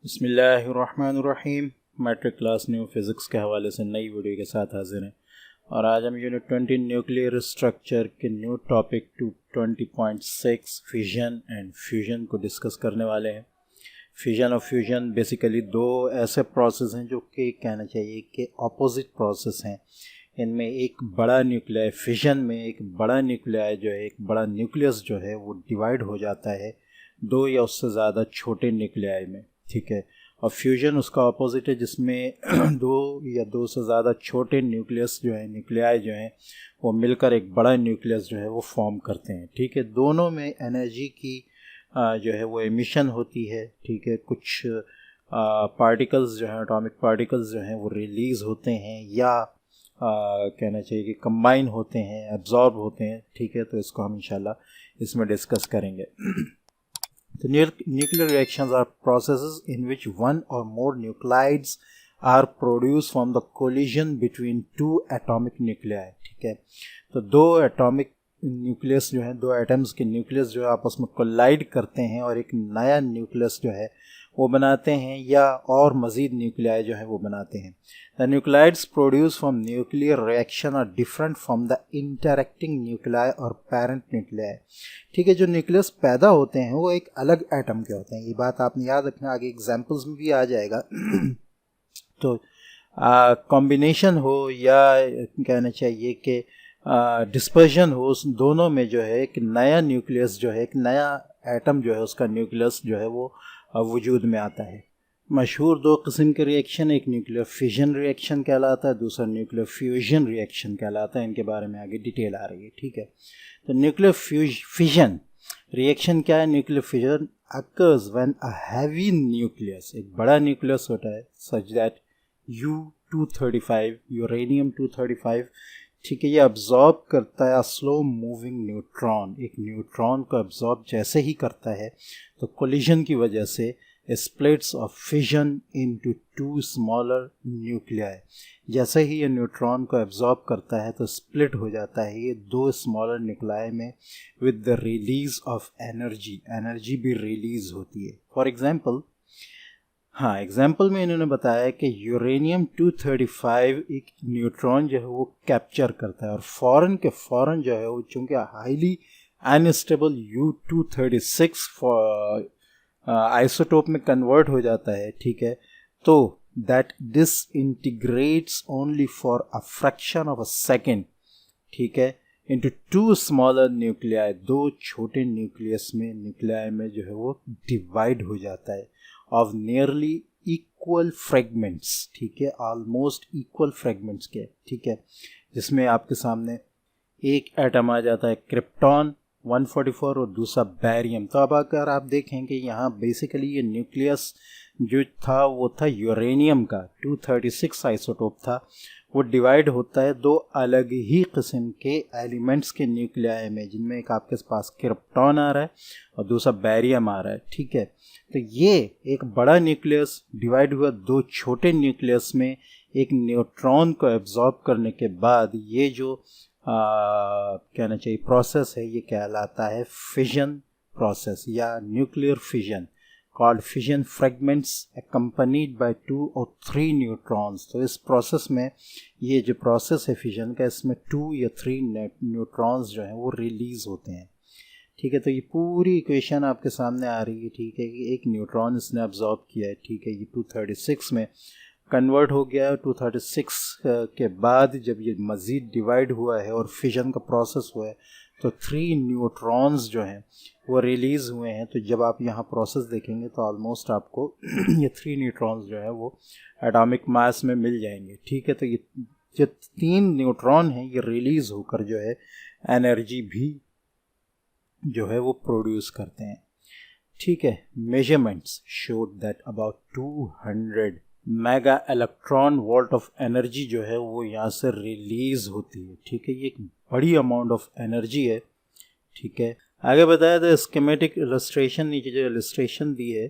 बिस्मिल्लाहिर्रहमानिर्रहीम। Matric class new physics के हवाले से नई वीडियो के साथ हाजिर हैं और आज हम यूनिट 20 न्यूक्लियर स्ट्रक्चर के new topic 20.6 fission and fusion को डिस्कस करने वाले हैं। फिजन और फ्यूजन बेसिकली दो ऐसे प्रोसेस हैं जो कि कहना चाहिए कि ऑपोजिट प्रोसेस हैं। इनमें एक बड़ा न्यूक्लियाई फिजन में एक बड़ा न्यूक्लियाई जो है, एक बड़ा न्यूक्लियस जो है वो डिवाइड हो जाता है दो या उससे ज़्यादा छोटे न्यूक्लियाई में, ठीक है। और फ्यूजन उसका अपोजिट है जिसमें दो या दो से ज़्यादा छोटे न्यूक्लियस जो है, न्यूक्लियाई जो हैं वो मिलकर एक बड़ा न्यूक्लियस जो है वो फॉर्म करते हैं, ठीक है। दोनों में एनर्जी की जो है वो एमिशन होती है, ठीक है। कुछ पार्टिकल्स जो हैं, एटॉमिक पार्टिकल्स जो हैं वो रिलीज़ होते हैं या कहना चाहिए कि कंबाइन होते हैं, एब्जॉर्ब होते हैं, ठीक है। तो इसको हम इंशाल्लाह इसमें डिस्कस करेंगे। The nuclear reactions are processes in which one or more nuclides are produced from the collision between two atomic nuclei, ठीक है। तो दो एटॉमिक न्यूक्लियस जो है, दो एटम्स के न्यूक्लियस जो है आपस में कोलाइड करते हैं और एक नया न्यूक्लियस जो है वो बनाते हैं या और मज़ीद न्यूक्लियाई जो है वो बनाते हैं। The nuclides produce from nuclear reaction are different from the interacting nuclei और पेरेंट न्यूक्लियाई, ठीक है। जो न्यूक्लियस पैदा होते हैं वो एक अलग एटम के होते हैं, ये बात आपने याद रखना, आगे एग्जाम्पल्स में भी आ जाएगा। तो कॉम्बिनेशन हो या कहना चाहिए कि डिस्पर्जन हो, उस दोनों में जो है एक नया न्यूक्लियस जो है, एक नया एटम जो है उसका न्यूक्लियस जो है वो वजूद में आता है। मशहूर दो किस्म के रिएक्शन, एक न्यूक्लियर फिजन रिएक्शन कहलाता है, दूसरा न्यूक्लियर फ्यूजन रिएक्शन कहलाता है। इनके बारे में आगे डिटेल आ रही है, ठीक है। तो न्यूक्लियर फिजन रिएक्शन क्या है? Nuclear fission occurs when a heavy nucleus, एक बड़ा न्यूक्लियस होता है, सच दैट U-235 यूरेनियम 235, ठीक है, ये अब्जॉर्ब करता है स्लो मूविंग न्यूट्रॉन। एक न्यूट्रॉन को अब्जॉर्ब जैसे ही करता है तो कोलिजन की वजह से splits of fission into two smaller nuclei. जैसे ही ये न्यूट्रॉन को अब्जॉर्ब करता है तो स्प्लिट हो जाता है ये दो स्मॉलर न्यूक्लियाई में with the release of energy, energy भी रिलीज होती है। फॉर एग्जांपल, हाँ, एग्जाम्पल में इन्होंने बताया कि यूरेनियम 235 एक न्यूट्रॉन जो है वो कैप्चर करता है और फ़ौरन जो है वो चूँकि हाईली अनस्टेबल U-236 आइसोटोप में कन्वर्ट हो जाता है, ठीक है। तो that डिसइंटीग्रेट्स only for a fraction of a second, ठीक है, इनटू टू स्मॉलर न्यूक्लियाई, दो छोटे न्यूक्लियाई में जो है वो डिवाइड हो जाता है ऑफ नियरली इक्वल फ्रेगमेंट्स, ठीक है, ऑलमोस्ट इक्वल फ्रेगमेंट्स के, ठीक है। जिसमें आपके सामने एक एटम आ जाता है क्रिप्टॉन 144 और दूसरा बैरियम। तो अब अगर आप देखें कि यहाँ बेसिकली ये न्यूक्लियस जो था वो था यूरेनियम का 236 आइसोटोप था, वो डिवाइड होता है दो अलग ही किस्म के एलिमेंट्स के न्यूक्लियाई में, जिनमें एक आपके पास क्रिप्टॉन आ रहा है और दूसरा बैरियम आ रहा है, ठीक है। तो ये एक बड़ा न्यूक्लियस डिवाइड हुआ दो छोटे न्यूक्लियस में एक न्यूट्रॉन को एब्जॉर्ब करने के बाद ये जो कहना चाहिए प्रोसेस है ये कहलाता है फिजन प्रोसेस या nuclear fission, called fission fragments accompanied by 2 or 3 neutrons. तो इस प्रोसेस में ये जो प्रोसेस है फिजन का, इसमें 2 या 3 न्यूट्रॉन्स जो हैं वो रिलीज होते हैं, ठीक है। तो ये पूरी इक्वेशन आपके सामने आ रही है, ठीक है, कि एक न्यूट्रॉन इसने अब्जॉर्ब किया है, ठीक है, ये 236 में कन्वर्ट हो गया। 236 के बाद जब ये मज़ीद डिवाइड हुआ है और फिजन का प्रोसेस हुआ है तो 3 न्यूट्रॉन्स जो हैं वो रिलीज़ हुए हैं। तो जब आप यहाँ प्रोसेस देखेंगे तो ऑलमोस्ट आपको ये 3 न्यूट्रॉन्स जो है वो एटॉमिक मास में मिल जाएंगे, ठीक है। तो ये जो 3 न्यूट्रॉन हैं ये रिलीज़ होकर जो है एनर्जी भी जो है वो प्रोड्यूस करते हैं, ठीक है। Measurements showed that about 200 mega electron volt of energy जो है वो यहाँ से रिलीज होती है, ठीक है। ये एक बड़ी अमाउंट ऑफ एनर्जी है, ठीक है। आगे बताया था स्कीमेटिक इलस्ट्रेशन, नीचे जो इलस्ट्रेशन दी है,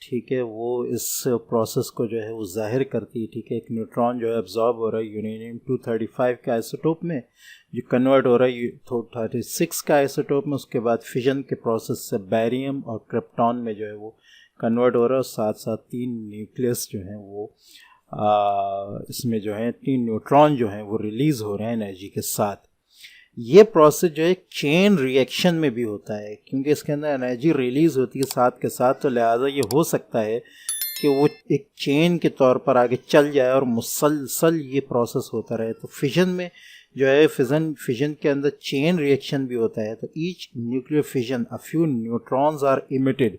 ठीक है, वो इस प्रोसेस को जो है वो जाहिर करती है, ठीक है। एक न्यूट्रॉन जो है अब्जॉर्ब हो रहा है यूरेनियम 235 के आइसोटोप में, जो कन्वर्ट हो रहा है 236 का आइसोटोप में, उसके बाद फिजन के प्रोसेस से बैरियम और क्रिप्टॉन में जो है वो कन्वर्ट हो रहा है और साथ साथ 3 न्यूक्लियस जो हैं वो इसमें जो है 3 न्यूट्रॉन जो हैं वो रिलीज़ हो रहे हैं एनर्जी के साथ। ये प्रोसेस जो है एक चेन रिएक्शन में भी होता है, क्योंकि इसके अंदर एनर्जी रिलीज़ होती है साथ के साथ, तो लिहाजा ये हो सकता है कि वो एक चेन के तौर पर आगे चल जाए और मुसलसल ये प्रोसेस होता रहे। तो फिजन में जो है फिजन के अंदर चेन रिएक्शन भी होता है। तो each nuclear fission a few neutrons are emitted,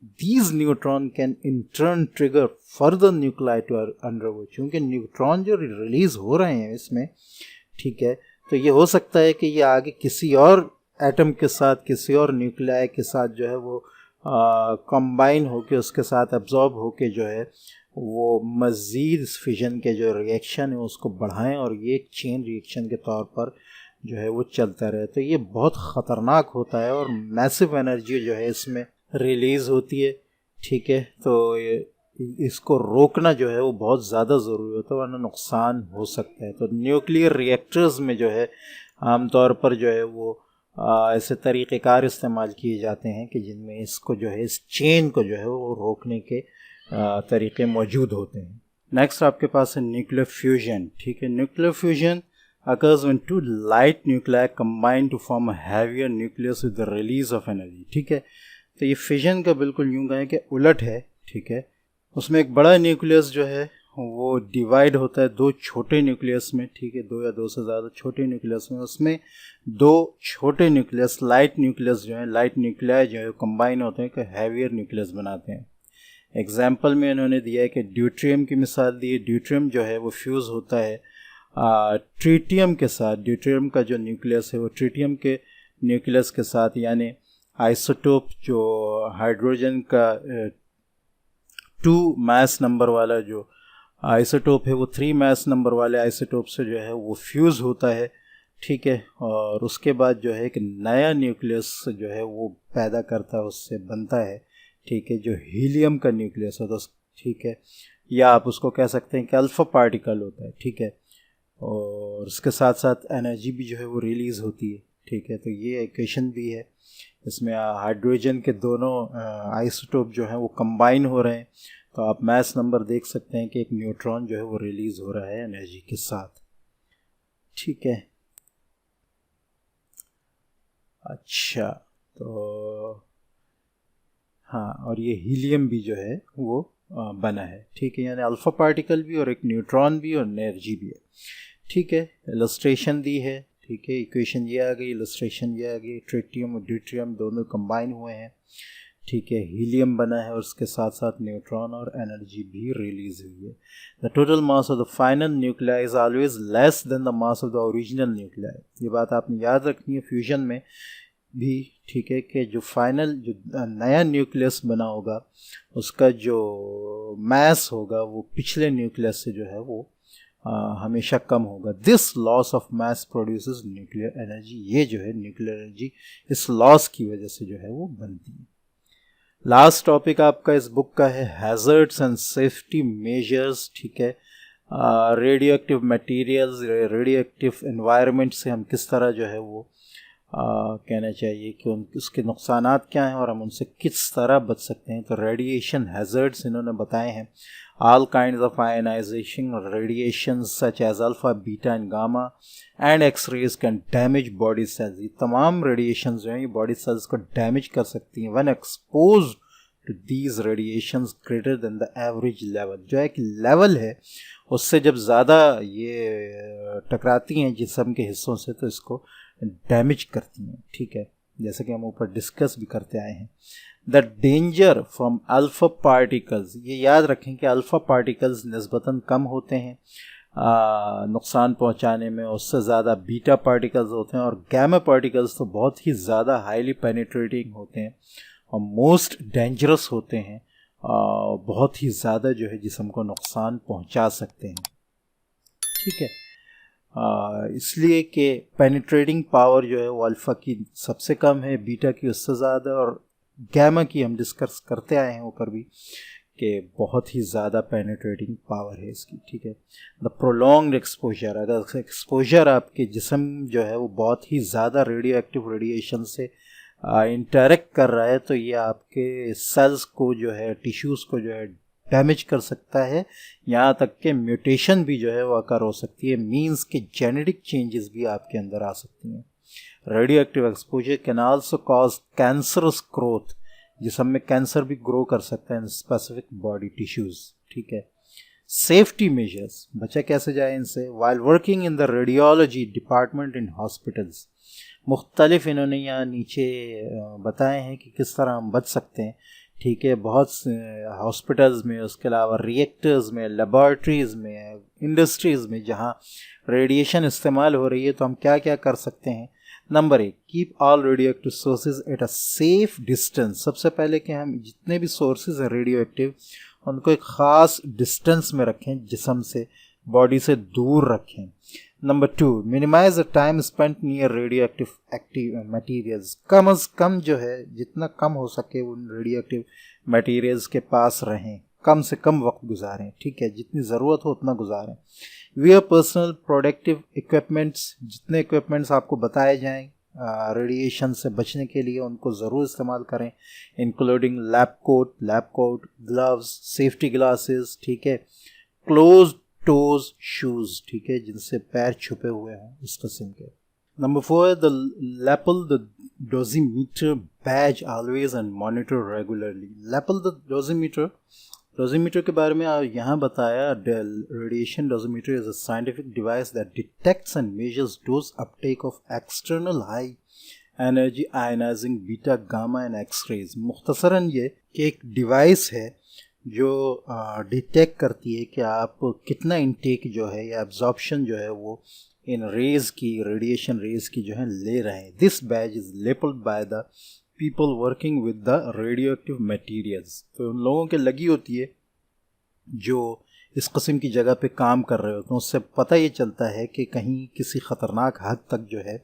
these neutrons can in turn trigger further nuclei to undergo. क्योंकि न्यूट्रॉन जो रिलीज हो रहे हैं इसमें, ठीक है, तो ये हो सकता है कि ये आगे किसी और एटम के साथ, किसी और न्यूक्लियाई के साथ जो है वो कंबाइन होके, उसके साथ एब्जॉर्ब होके जो है वो मज़ीद फिजन के जो रिएक्शन है उसको बढ़ाएं और ये एक चेन रिएक्शन के तौर पर जो है वो चलता रहे। तो ये बहुत ख़तरनाक होता है और मैसिव एनर्जी जो है इसमें रिलीज़ होती है, ठीक है। तो इसको रोकना जो है वो बहुत ज़्यादा ज़रूरी होता है, वरना नुकसान हो सकता है। तो न्यूक्लियर रिएक्टर्स में जो है आमतौर पर जो है वो ऐसे तरीक़ेकार इस्तेमाल किए जाते हैं कि जिनमें इसको जो है इस चेन को जो है वो रोकने के तरीक़े मौजूद होते हैं। नेक्स्ट आपके पास है न्यूक्लियर फ्यूजन, ठीक है। Nuclear fusion occurs when two light nuclei combine to form a heavier nucleus with the release of energy, ठीक है। तो ये फिजन का बिल्कुल यूँ कहें कि उलट है, ठीक है। उसमें एक बड़ा न्यूक्लियस जो है वो डिवाइड होता है 2 छोटे न्यूक्लियस में, ठीक है, 2 या 2 से ज़्यादा छोटे न्यूक्लियस में। उसमें 2 छोटे न्यूक्लियस लाइट न्यूक्लियस जो है, लाइट न्यूक्लियाई जो है कंबाइन होते हैं कि हैवियर न्यूक्लियस बनाते हैं। एग्जाम्पल में इन्होंने दिया है कि ड्यूट्रियम की मिसाल दी है। ड्यूट्रियम जो है वो फ्यूज़ होता है ट्रिटियम के साथ। ड्यूट्रियम का जो न्यूक्लियस है वो ट्रिटियम के न्यूक्लियस के साथ, यानी आइसोटोप जो हाइड्रोजन का 2 मास नंबर वाला जो आइसोटोप है वो 3 मास नंबर वाले आइसोटोप से जो है वो फ्यूज़ होता है, ठीक है। और उसके बाद जो है एक नया न्यूक्लियस जो है वो पैदा करता है, उससे बनता है, ठीक है, जो हीलियम का न्यूक्लियस होता है, ठीक है। या आप उसको कह सकते हैं कि अल्फ़ा पार्टिकल होता है, ठीक है। और उसके साथ साथ एनर्जी भी जो है वो रिलीज़ होती है, ठीक है। तो ये इक्वेशन भी है, इसमें हाइड्रोजन के दोनों आइसोटोप जो हैं वो कंबाइन हो रहे हैं। तो आप मास नंबर देख सकते हैं कि एक न्यूट्रॉन जो है वो रिलीज़ हो रहा है एनर्जी के साथ, ठीक है। अच्छा, तो हाँ, और ये हीलियम भी जो है वो बना है, ठीक है, यानी अल्फ़ा पार्टिकल भी और एक न्यूट्रॉन भी और एनर्जी भी है, ठीक है। इलस्ट्रेशन दी है, ठीक है, इक्वेशन ये आ गई, इलस्ट्रेशन ये आ गई। ट्रिटियम और ड्यूट्रियम दोनों कंबाइन हुए हैं, ठीक है, हीलियम बना है और उसके साथ साथ न्यूट्रॉन और एनर्जी भी रिलीज हुई है। The total mass of the final nuclei is always less than the mass of the original nuclei. ये बात आपने याद रखनी है फ्यूजन में भी, ठीक है, कि जो फाइनल जो नया न्यूक्लियस बना होगा उसका जो मास होगा वो पिछले न्यूक्लियस से जो है वो हमेशा कम होगा। This loss of mass produces nuclear energy. ये जो है न्यूक्लियर एनर्जी इस लॉस की वजह से जो है वो बनती है। लास्ट टॉपिक आपका इस बुक का है हैज़र्ड्स एंड सेफ्टी मेजर्स, ठीक है। Radio active materials, radio active environment से हम किस तरह जो है वो कहना चाहिए कि उसके नुकसानात क्या हैं और हम उनसे किस तरह बच सकते हैं। तो रेडिएशन हैज़र्ड्स इन्होंने बताए हैं। All kinds of ionization or radiations such as alpha, beta and gamma and X-rays can damage body cells. ये तमाम radiations जो हैं ये body cells को damage कर सकती हैं when exposed to these radiations greater than the average level. जो एक level है उससे जब ज़्यादा ये टकराती हैं जिस्म के हिस्सों से तो इसको डैमेज करती हैं, ठीक है, जैसे कि हम ऊपर डिस्कस भी करते आए हैं। The danger from alpha particles, ये याद रखें कि अल्फ़ा पार्टिकल्स निस्बतन कम होते हैं नुकसान पहुंचाने में, उससे ज़्यादा बीटा पार्टिकल्स होते हैं और गैमा पार्टिकल्स तो बहुत ही ज़्यादा हाईली पेनिट्रेटिंग होते हैं और मोस्ट डेंजरस होते हैं, बहुत ही ज़्यादा जो है जिस्म को नुकसान पहुंचा सकते हैं, ठीक है। इसलिए कि पेनिट्रेटिंग पावर जो है वो अल्फ़ा की सबसे कम है, बीटा की उससे ज़्यादा, और गैमा की हम डिस्कस करते आए हैं ऊपर भी कि बहुत ही ज़्यादा पेनिट्रेटिंग पावर है इसकी, ठीक है। द प्रोलॉन्ग्ड एक्सपोजर, अगर एक्सपोजर आपके जिस्म जो है वो बहुत ही ज़्यादा रेडियो एक्टिव रेडिएशन से इंटरेक्ट कर रहा है तो ये आपके सेल्स को जो है, टिश्यूज़ को जो है डैमेज कर सकता है, यहाँ तक कि म्यूटेशन भी जो है वो अकर हो सकती है, मींस के जेनेटिक चेंजेस भी आपके अंदर आ सकती हैं। Radio active exposure can also cause cancerous growth, जिसम में कैंसर भी ग्रो कर सकता है इन स्पेसिफिक बॉडी टिश्यूज़, ठीक है। सेफ्टी मेजर्स, बचा कैसे जाए इनसे। While working in the radiology department in hospitals, मुख्तलिफ इन्होंने यहाँ नीचे बताए हैं कि किस तरह हम बच सकते हैं, ठीक है। बहुत हॉस्पिटल्स में, उसके अलावा रिएक्टर्स में, लेबॉर्ट्रीज़ में, इंडस्ट्रीज़ में जहाँ रेडिएशन इस्तेमाल हो रही है तो हम क्या क्या कर सकते हैं। Number 1, keep all radio active sources at a safe distance. सबसे पहले कि हम जितने भी सोर्सेज हैं रेडियो एक्टिव उनको एक ख़ास डिस्टेंस में रखें, जिस्म से, बॉडी से दूर रखें। Number 2, minimize the time spent near radioactive materials. कम अज़ कम जो है, जितना कम हो सके उन रेडियो एक्टिव मटीरियल्स के पास रहें, कम से कम वक्त गुजारें, ठीक है, जितनी ज़रूरत हो उतना गुजारें। वियर पर्सनल प्रोटेक्टिव इक्विपमेंट्स, जितने इक्विपमेंट्स आपको बताए जाएं रेडिएशन से बचने के लिए उनको ज़रूर इस्तेमाल करें, including lab coat, gloves, safety glasses, ठीक है, क्लोज टोज शूज़, ठीक है, जिनसे पैर छुपे हुए हों, इस किस्म के। Number 4, the lapel the dosimeter badge always and monitor regularly. Lapel the dosimeter के बारे में यहाँ बताया, radiation dosimeter is a scientific device that detects and measures dose uptake of external high energy ionizing beta, gamma and x-rays. मुख्तसरन ये कि एक device है जो डिटेक्ट करती है कि आप कितना इनटेक जो है या एब्जॉर्प्शन जो है वो इन रेज की, रेडिएशन रेज की जो है ले रहे हैं। This badge is labelled by the people working with the radioactive materials. तो उन लोगों के लगी होती है जो इस किस्म की जगह पे काम कर रहे होते हैं, उससे पता ये चलता है कि कहीं किसी ख़तरनाक हद तक जो है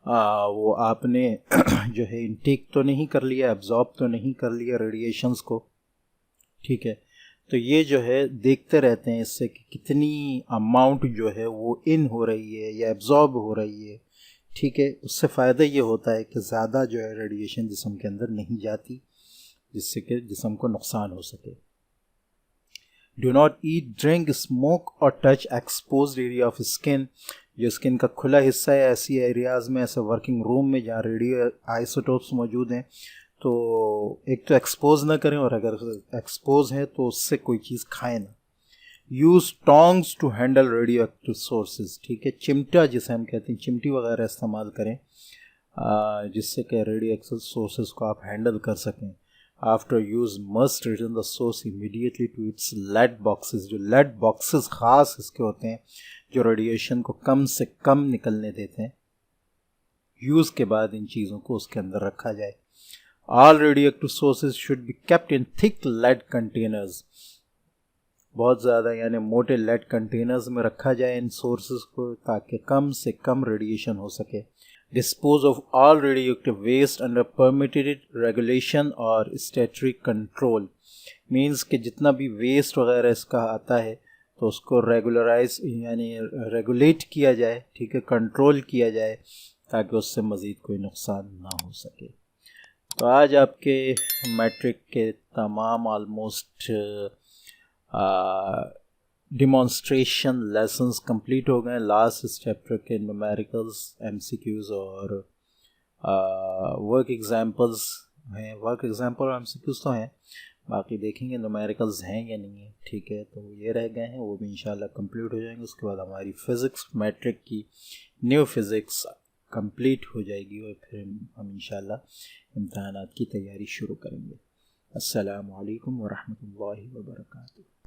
वो आपने जो है इनटेक तो नहीं कर लिया, एब्जॉर्ब तो नहीं कर लिया रेडिएशंस को, ठीक है। तो ये जो है देखते रहते हैं इससे कि कितनी अमाउंट जो है वो इन हो रही है या एब्जॉर्ब हो रही है, ठीक है। उससे फ़ायदा ये होता है कि ज़्यादा जो है रेडिएशन जिस्म के अंदर नहीं जाती, जिससे कि जिस्म को नुकसान हो सके। Do not eat, drink, smoke और touch exposed area of skin. जो स्किन का खुला हिस्सा है, ऐसी एरियाज़ में, ऐसे वर्किंग रूम में जहाँ रेडियो आइसोटोप्स मौजूद हैं, तो एक तो एक्सपोज ना करें, और अगर एक्सपोज है तो उससे कोई चीज़ खाएं ना। Use tongs to handle radioactive sources, ठीक है, चिमटा जिसे हम कहते हैं, चिमटी वगैरह इस्तेमाल करें जिससे कि रेडियो एक्टिव सोर्सेज को आप हैंडल कर सकें। After use must return the source immediately to its lead boxes. जो लेड बॉक्सेस ख़ास इसके होते हैं जो रेडिएशन को कम से कम निकलने देते हैं। यूज़ के बाद इन चीज़ों को उसके अंदर रखा जाए। All radioactive sources should be kept in thick lead containers. बहुत ज़्यादा यानी मोटे लेड कंटेनर्स में रखा जाए इन सोर्सेज को, ताकि कम से कम रेडिएशन हो सके। Dispose of all radioactive waste under permitted regulation और statutory control. मीन्स कि जितना भी वेस्ट वगैरह इसका आता है तो उसको रेगुलराइज यानी रेगुलेट किया जाए, ठीक है, कंट्रोल किया जाए, ताकि उससे मज़ीद कोई नुकसान ना हो सके। तो आज आपके मैट्रिक के तमाम आलमोस्ट डिमॉन्स्ट्रेशन लेसन्स कंप्लीट हो गए। लास्ट इस चैप्टर के न्यूमेरिकल्स, एमसीक्यूज़ और वर्क एग्जांपल्स हैं। वर्क एग्जांपल और एमसीक्यूज़ तो हैं, बाकी देखेंगे न्यूमेरिकल्स हैं या नहीं है, ठीक है। तो ये रह गए हैं, वो भी इंशाल्लाह कंप्लीट हो जाएंगे। उसके बाद हमारी फ़िज़िक्स मैट्रिक की न्यू फ़िज़िक्स कंप्लीट हो जाएगी और फिर हम इंशाल्लाह इम्तहानात की तैयारी शुरू करेंगे। अस्सलामु अलैकुम वरहमतुल्लाहि वबरकातुहू।